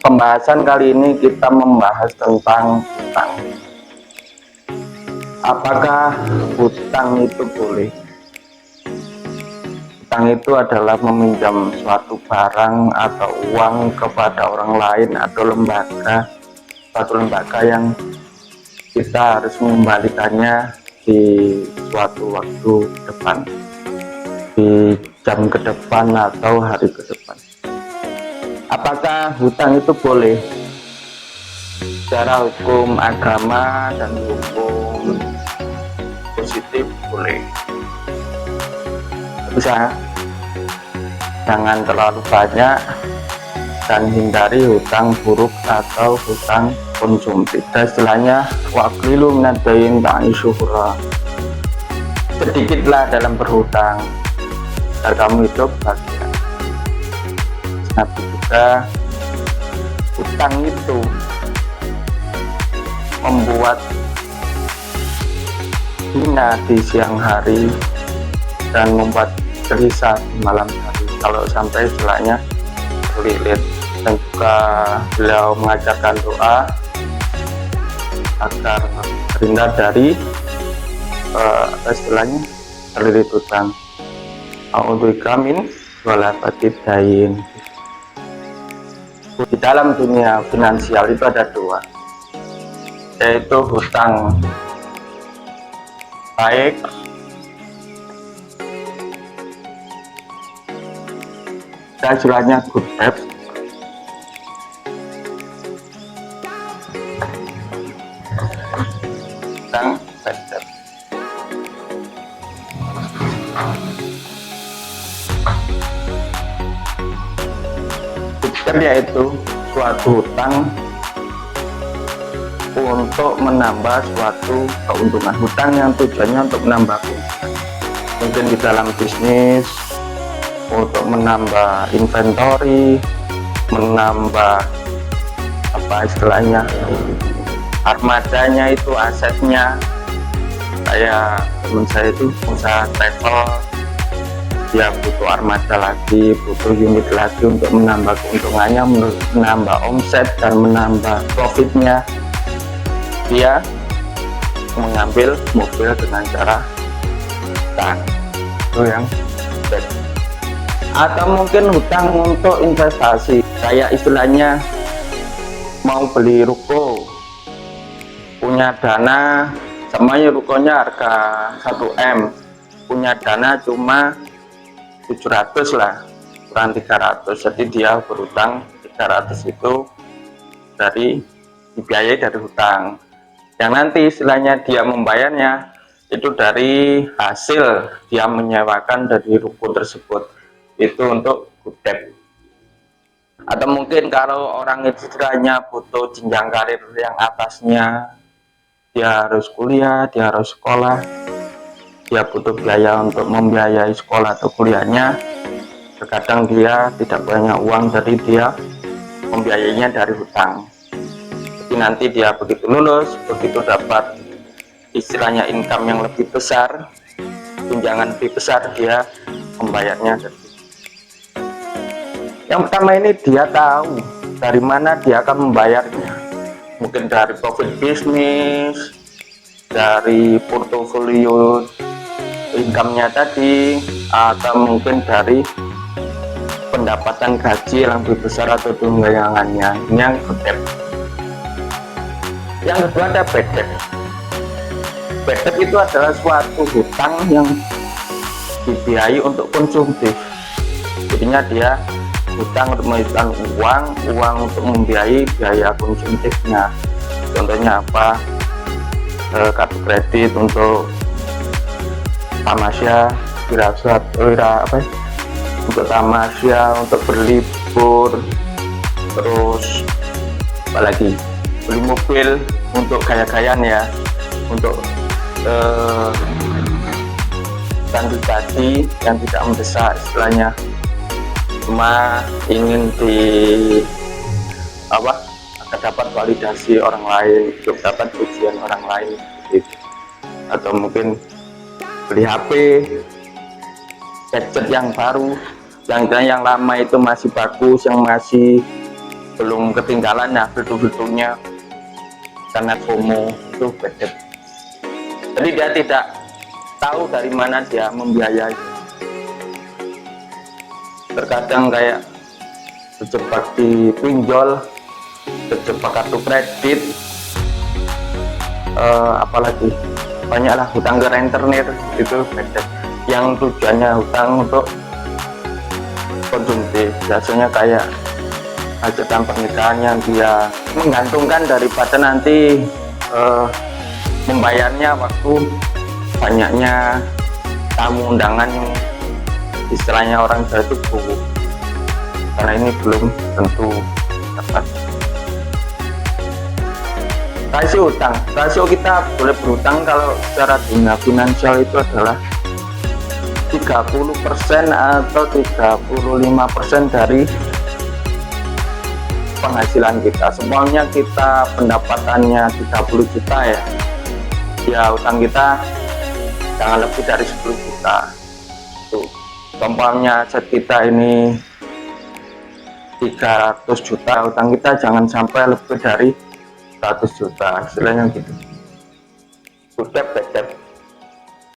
Pembahasan kali ini kita membahas tentang hutang. Apakah hutang itu boleh? Hutang itu adalah meminjam suatu barang atau uang kepada orang lain atau suatu lembaga yang kita harus mengembalikannya di suatu waktu depan, di jam ke depan atau hari ke depan. Apakah hutang itu boleh? Secara hukum agama dan hukum positif boleh. Bisa, jangan terlalu banyak dan hindari hutang buruk atau hutang konsumtif. Istilahnya waqlilu minad-dain ta'ishuhra. Sedikitlah dalam berhutang agar kamu hidup bahagia. Nabi juga hutang itu membuat hina di siang hari dan membuat gelisah di malam hari kalau sampai istilahnya terlilit. Dan juga beliau mengajarkan doa agar terhindar dari istilahnya terlilit hutang. A'udzubika min walafatid dain. Di dalam dunia finansial itu ada dua, yaitu hutang baik dan istilahnya good debt, hutang bad debt. Yaitu suatu hutang untuk menambah suatu keuntungan, hutang yang tujuannya untuk menambah keuntungan, mungkin di dalam bisnis, untuk menambah inventory, menambah apa istilahnya armadanya, itu asetnya. Kayak teman saya itu usaha travel, dia butuh armada lagi, butuh unit lagi untuk menambah keuntungannya, menambah omset dan menambah profitnya. Dia mengambil mobil dengan cara hutang, itu yang bad. Atau mungkin hutang untuk investasi, kayak istilahnya mau beli ruko, punya dana, semuanya rukonya harga 1M, punya dana cuma 700 lah, kurang 300, jadi dia berhutang 300 itu dari dibiayai dari hutang, yang nanti istilahnya dia membayarnya itu dari hasil dia menyewakan dari ruko tersebut, itu untuk good debt. Atau mungkin kalau orang itu istilahnya butuh jenjang karir yang atasnya, dia harus kuliah, dia harus sekolah, dia butuh biaya untuk membiayai sekolah atau kuliahnya, terkadang dia tidak punya uang, jadi dia membiayainya dari hutang. Jadi nanti dia begitu lulus, begitu dapat istilahnya income yang lebih besar, tunjangan lebih besar, dia membayarnya dari hutang. Yang pertama ini dia tahu dari mana dia akan membayarnya, mungkin dari profit bisnis, dari portofolio income-nya tadi, atau mungkin dari pendapatan gaji yang lebih besar atau tunjangannya. Ini yang good debt. Yang kedua ada bad debt. Bad debt itu adalah suatu hutang yang dibiayai untuk konsumtif, jadinya dia hutang untuk menghidupkan uang untuk membiayai biaya konsumtifnya. Contohnya apa? Kartu kredit untuk tamasya, untuk tamasya, untuk berlibur, terus apalagi beli mobil untuk gaya-gayaan ya, untuk kandidasi yang tidak mendesak istilahnya, cuma ingin agar dapat validasi orang lain, untuk dapat pujian orang lain gitu. Atau mungkin beli HP gadget yang baru, yang lama itu masih bagus, yang masih belum ketinggalan ya fitur-fiturnya, karena FOMO itu gadget. Jadi dia tidak tahu dari mana dia membiayai. Terkadang kayak terjebak di pinjol, terjebak kartu kredit, apalagi banyaklah hutang ke rentenir itu gadget, yang tujuannya hutang untuk konsumsi, biasanya kayak hajatan pernikahan yang dia menggantungkan daripada nanti membayarnya waktu banyaknya tamu undangan yang istilahnya orang Jawa itu buku, karena ini belum tentu dapat. Rasio utang, rasio kita boleh berutang kalau secara dunia finansial itu adalah 30% atau 35% dari penghasilan kita. Semuanya kita pendapatannya 30 juta ya utang kita jangan lebih dari 10 juta. Tuh, contohnya aset kita ini 300 juta, utang kita jangan sampai lebih dari 100 juta, istilahnya gitu. Sudah,